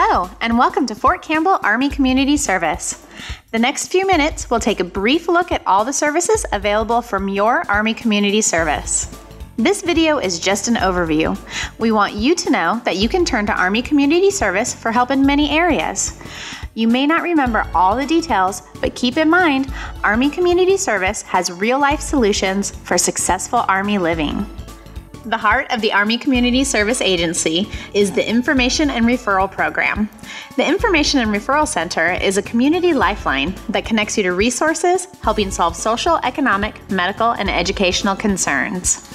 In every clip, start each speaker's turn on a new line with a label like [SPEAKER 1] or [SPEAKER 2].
[SPEAKER 1] Hello, and welcome to Fort Campbell Army Community Service. The next few minutes, we'll take a brief look at all the services available from your Army Community Service. This video is just an overview. We want you to know that you can turn to Army Community Service for help in many areas. You may not remember all the details, but keep in mind, Army Community Service has real-life solutions for successful Army living. The heart of the Army Community Service Agency is the Information and Referral Program. The Information and Referral Center is a community lifeline that connects you to resources, helping solve social, economic, medical, and educational concerns.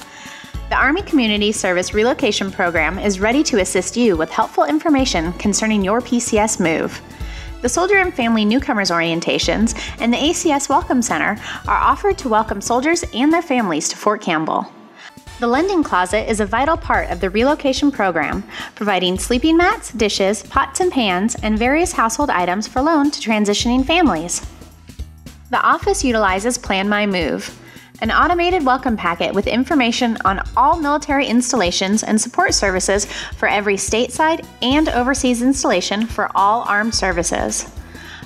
[SPEAKER 1] The Army Community Service Relocation Program is ready to assist you with helpful information concerning your PCS move. The Soldier and Family Newcomers Orientations and the ACS Welcome Center are offered to welcome soldiers and their families to Fort Campbell. The Lending Closet is a vital part of the Relocation Program, providing sleeping mats, dishes, pots and pans, and various household items for loan to transitioning families. The office utilizes Plan My Move, an automated welcome packet with information on all military installations and support services for every stateside and overseas installation for all armed services.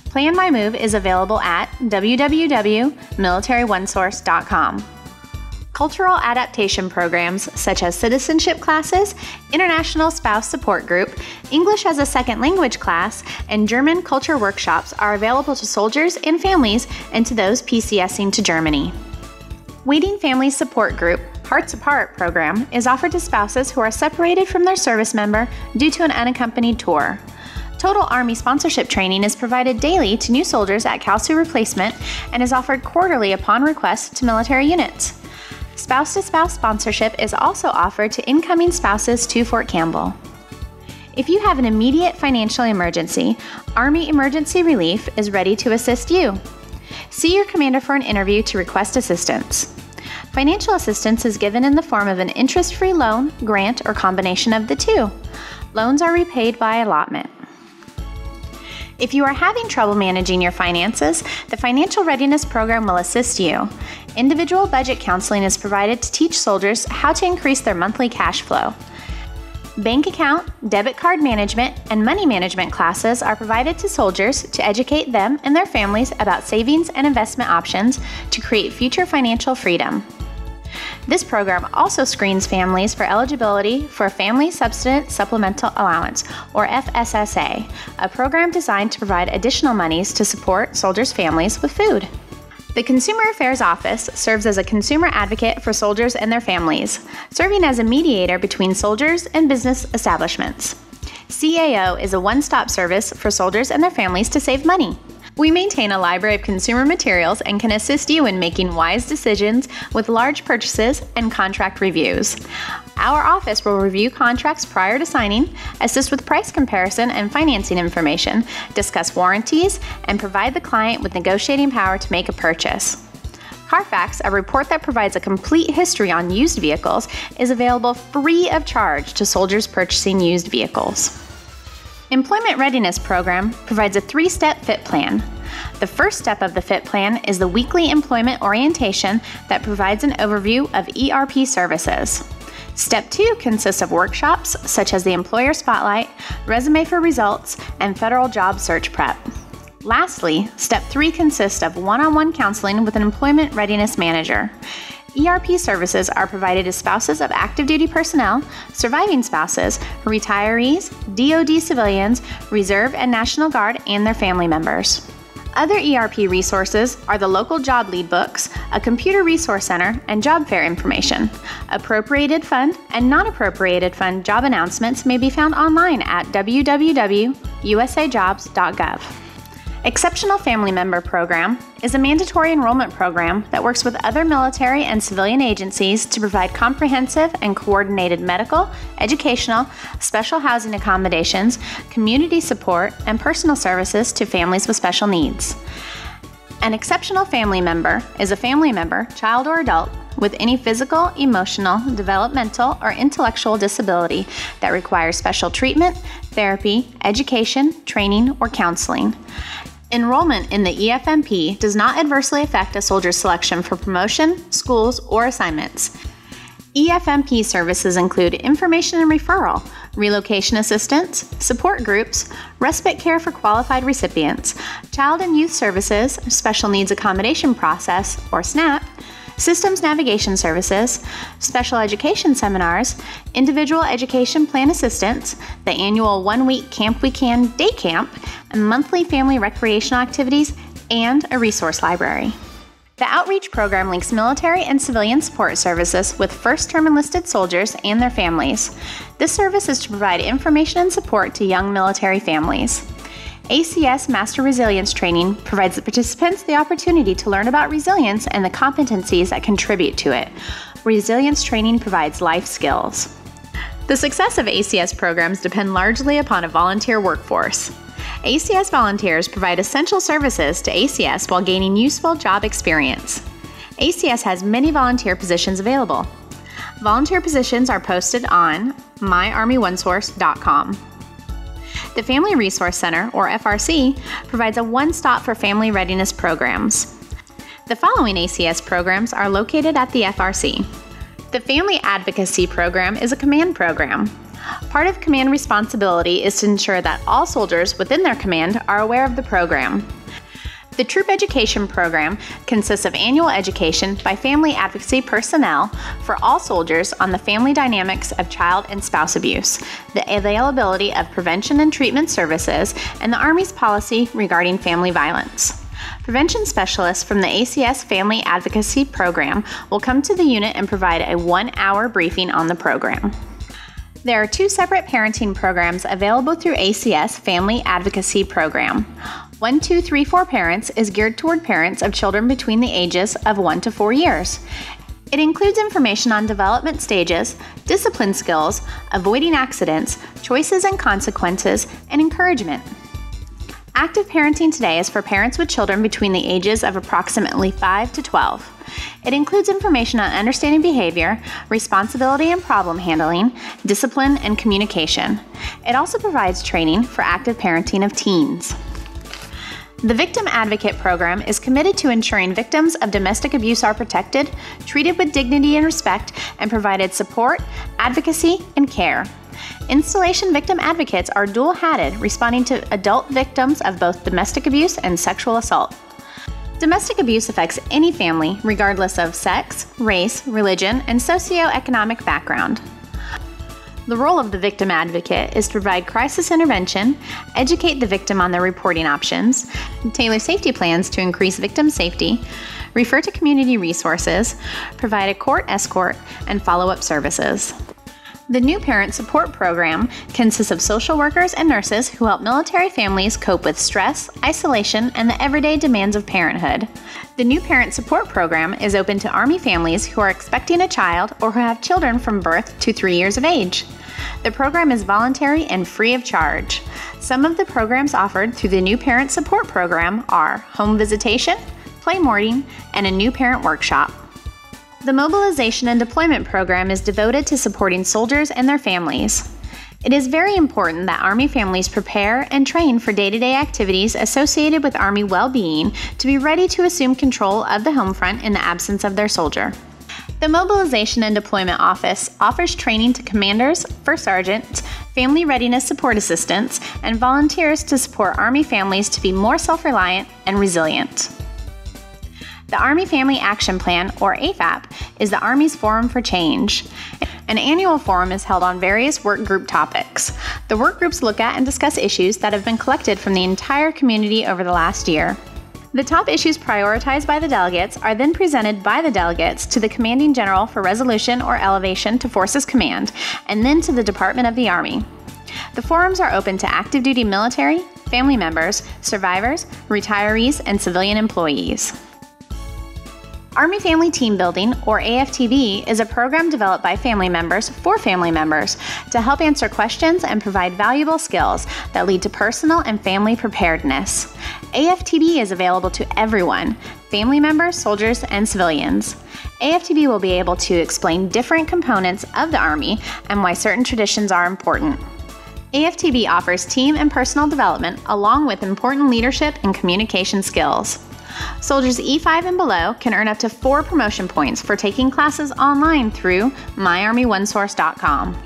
[SPEAKER 1] Plan My Move is available at www.militaryOneSource.com. Cultural adaptation programs such as Citizenship Classes, International Spouse Support Group, English as a Second Language class, and German culture workshops are available to soldiers and families and to those PCSing to Germany. Waiting Family Support Group Hearts Apart program is offered to spouses who are separated from their service member due to an unaccompanied tour. Total Army sponsorship training is provided daily to new soldiers at CALSU replacement and is offered quarterly upon request to military units. Spouse-to-spouse sponsorship is also offered to incoming spouses to Fort Campbell. If you have an immediate financial emergency, Army Emergency Relief is ready to assist you. See your commander for an interview to request assistance. Financial assistance is given in the form of an interest-free loan, grant, or combination of the two. Loans are repaid by allotment. If you are having trouble managing your finances, the Financial Readiness Program will assist you. Individual budget counseling is provided to teach soldiers how to increase their monthly cash flow. Bank account, debit card management, and money management classes are provided to soldiers to educate them and their families about savings and investment options to create future financial freedom. This program also screens families for eligibility for Family Subsistence Supplemental Allowance, or FSSA, a program designed to provide additional monies to support soldiers' families with food. The Consumer Affairs Office serves as a consumer advocate for soldiers and their families, serving as a mediator between soldiers and business establishments. CAO is a one-stop service for soldiers and their families to save money. We maintain a library of consumer materials and can assist you in making wise decisions with large purchases and contract reviews. Our office will review contracts prior to signing, assist with price comparison and financing information, discuss warranties, and provide the client with negotiating power to make a purchase. Carfax, a report that provides a complete history on used vehicles, is available free of charge to soldiers purchasing used vehicles. Employment Readiness Program provides a three-step FIT plan. The first step of the FIT plan is the weekly employment orientation that provides an overview of ERP services. Step 2 consists of workshops such as the Employer Spotlight, Resume for Results, and Federal Job Search Prep. Lastly, Step 3 consists of one-on-one counseling with an Employment Readiness Manager. ERP services are provided to spouses of active duty personnel, surviving spouses, retirees, DoD civilians, Reserve and National Guard, and their family members. Other ERP resources are the local job lead books, a computer resource center, and job fair information. Appropriated fund and non-appropriated fund job announcements may be found online at www.usajobs.gov. Exceptional Family Member Program is a mandatory enrollment program that works with other military and civilian agencies to provide comprehensive and coordinated medical, educational, special housing accommodations, community support, and personal services to families with special needs. An exceptional family member is a family member, child or adult, with any physical, emotional, developmental, or intellectual disability that requires special treatment, therapy, education, training, or counseling. Enrollment in the EFMP does not adversely affect a soldier's selection for promotion, schools, or assignments. EFMP services include information and referral, relocation assistance, support groups, respite care for qualified recipients, child and youth services, special needs accommodation process, or SNAP, systems navigation services, special education seminars, individual education plan assistance, the annual one-week Camp We Can day camp, and monthly family recreational activities, and a resource library. The Outreach program links military and civilian support services with first-term enlisted soldiers and their families. This service is to provide information and support to young military families. ACS Master Resilience Training provides the participants the opportunity to learn about resilience and the competencies that contribute to it. Resilience training provides life skills. The success of ACS programs depend largely upon a volunteer workforce. ACS volunteers provide essential services to ACS while gaining useful job experience. ACS has many volunteer positions available. Volunteer positions are posted on myarmyonesource.com. The Family Resource Center, or FRC, provides a one-stop for family readiness programs. The following ACS programs are located at the FRC. The Family Advocacy Program is a command program. Part of command responsibility is to ensure that all soldiers within their command are aware of the program. The Troop Education Program consists of annual education by family advocacy personnel for all soldiers on the family dynamics of child and spouse abuse, the availability of prevention and treatment services, and the Army's policy regarding family violence. Prevention specialists from the ACS Family Advocacy Program will come to the unit and provide a one-hour briefing on the program. There are two separate parenting programs available through ACS Family Advocacy Program. 1234 Parents is geared toward parents of children between the ages of 1 to 4 years. It includes information on development stages, discipline skills, avoiding accidents, choices and consequences, and encouragement. Active Parenting Today is for parents with children between the ages of approximately 5 to 12. It includes information on understanding behavior, responsibility and problem handling, discipline, and communication. It also provides training for active parenting of teens. The Victim Advocate Program is committed to ensuring victims of domestic abuse are protected, treated with dignity and respect, and provided support, advocacy, and care. Installation victim advocates are dual-hatted, responding to adult victims of both domestic abuse and sexual assault. Domestic abuse affects any family, regardless of sex, race, religion, and socioeconomic background. The role of the victim advocate is to provide crisis intervention, educate the victim on their reporting options, tailor safety plans to increase victim safety, refer to community resources, provide a court escort, and follow-up services. The New Parent Support Program consists of social workers and nurses who help military families cope with stress, isolation, and the everyday demands of parenthood. The New Parent Support Program is open to Army families who are expecting a child or who have children from birth to 3 years of age. The program is voluntary and free of charge. Some of the programs offered through the New Parent Support Program are home visitation, play morning, and a new parent workshop. The Mobilization and Deployment Program is devoted to supporting soldiers and their families. It is very important that Army families prepare and train for day-to-day activities associated with Army well-being to be ready to assume control of the home front in the absence of their soldier. The Mobilization and Deployment Office offers training to commanders, first sergeants, family readiness support assistants, and volunteers to support Army families to be more self-reliant and resilient. The Army Family Action Plan, or AFAP, is the Army's Forum for Change. An annual forum is held on various work group topics. The work groups look at and discuss issues that have been collected from the entire community over the last year. The top issues prioritized by the delegates are then presented by the delegates to the Commanding General for resolution or elevation to Forces Command, and then to the Department of the Army. The forums are open to active duty military, family members, survivors, retirees, and civilian employees. Army Family Team Building, or AFTB, is a program developed by family members for family members to help answer questions and provide valuable skills that lead to personal and family preparedness. AFTB is available to everyone, family members, soldiers, and civilians. AFTB will be able to explain different components of the Army and why certain traditions are important. AFTB offers team and personal development along with important leadership and communication skills. Soldiers E5 and below can earn up to 4 promotion points for taking classes online through myarmyonesource.com.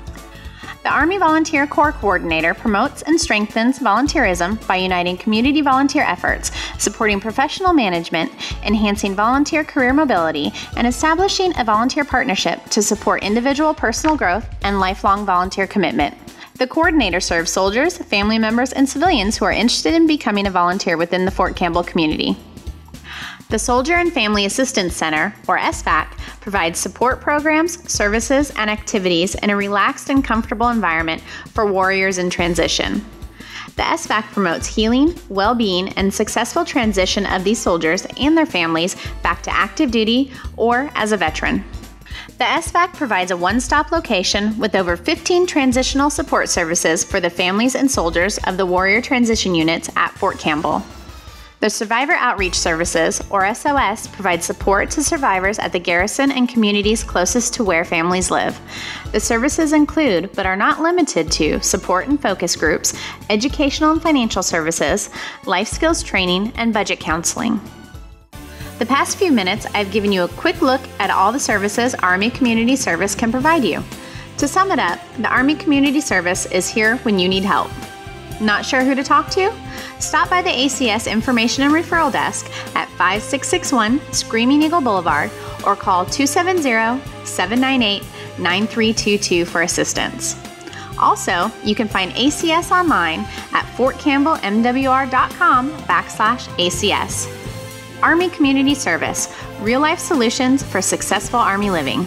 [SPEAKER 1] The Army Volunteer Corps Coordinator promotes and strengthens volunteerism by uniting community volunteer efforts, supporting professional management, enhancing volunteer career mobility, and establishing a volunteer partnership to support individual personal growth and lifelong volunteer commitment. The coordinator serves soldiers, family members, and civilians who are interested in becoming a volunteer within the Fort Campbell community. The Soldier and Family Assistance Center, or SFAC, provides support programs, services, and activities in a relaxed and comfortable environment for warriors in transition. The SFAC promotes healing, well-being, and successful transition of these soldiers and their families back to active duty or as a veteran. The SFAC provides a one-stop location with over 15 transitional support services for the families and soldiers of the Warrior Transition Units at Fort Campbell. The Survivor Outreach Services, or SOS, provide support to survivors at the garrison and communities closest to where families live. The services include, but are not limited to, support and focus groups, educational and financial services, life skills training, and budget counseling. The past few minutes, I've given you a quick look at all the services Army Community Service can provide you. To sum it up, the Army Community Service is here when you need help. Not sure who to talk to? Stop by the ACS Information and Referral Desk at 5661 Screaming Eagle Boulevard or call 270-798-9322 for assistance. Also, you can find ACS online at fortcampbellmwr.com/ACS. Army Community Service, real-life solutions for successful Army living.